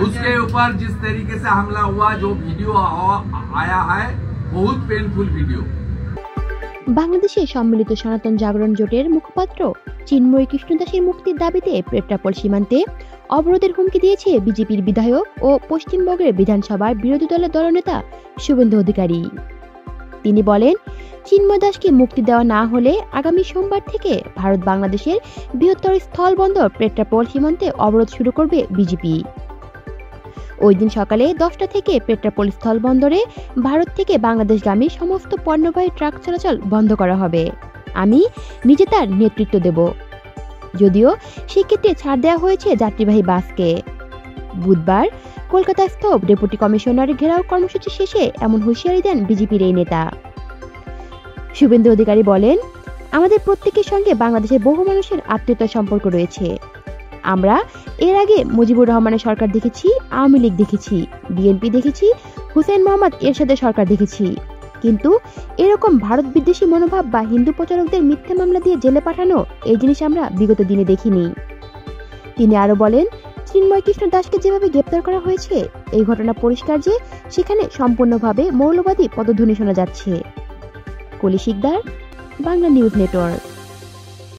उसके ऊपर जिस तरीके से हमला हुआ, जो वीडियो आया है, बहुत पेनफुल वीडियो। বাংলাদেশে সম্মিলিত সনাতন জাগরণ জোটের মুখপাত্র চিন্ময় কৃষ্ণদাসের মুক্তির দাবিতে পেট্রাপোল সীমান্তে অবরোধের হুমকি দিয়েছে বিজেপির বিধায়ক ও পশ্চিমবঙ্গের বিধানসভার বিরোধী দলের দলনেতা শুভেন্দু অধিকারী। তিনি বলেন, চিন্ময় দাসকে মুক্তি দেওয়া না হলে আগামী সোমবার থেকে ভারত বাংলাদেশের বৃহত্তর স্থলবন্দর পেট্রাপোল সীমান্তে অবরোধ শুরু করবে বিজেপি। ওই দিন সকালে 10টা থেকে পেট্রাপোল স্থলবন্দরে ভারত থেকে বাংলাদেশগামী সমস্ত পণ্যবাহী ট্রাক চলাচল বন্ধ করা হবে। আমি নিজে তার নেতৃত্ব দেব। যদিও সেক্ষেত্রে ছাড় দেওয়া হয়েছে যাত্রীবাহী বাসকে। বুধবার কলকাতাস্থ ডেপুটি কমিশনারের ঘেরাও কর্মসূচি শেষে এমন হুঁশিয়ারি দেন বিজেপির এই নেতা। শুভেন্দু অধিকারী বলেন, আমাদের প্রত্যেকের সঙ্গে বাংলাদেশের বহু মানুষের আত্মীয়তার সম্পর্ক রয়েছে। আমরা এর আগে মুজিবুর রহমানের সরকার দেখেছি, আওয়ামী লীগ দেখেছি, বিএনপি দেখেছি, হুসেইন মোহাম্মদ এরশাদের সরকার দেখেছি, কিন্তু এরকম ভারত বিদ্বেষী মনোভাব বা হিন্দু প্রচারকদের মিথ্যে মামলা দিয়ে জেলে পাঠানো এই জিনিস আমরা বিগত দিনে দেখিনি। তিনি আরো বলেন, চিন্ময় কৃষ্ণ দাসকে যেভাবে গ্রেপ্তার করা হয়েছে, এই ঘটনা পরিষ্কার যে সেখানে সম্পূর্ণভাবে মৌলবাদী পদধ্বনি শোনা যাচ্ছে। কলি শিকদার, বাংলা নিউজ নেটওয়ার্ক।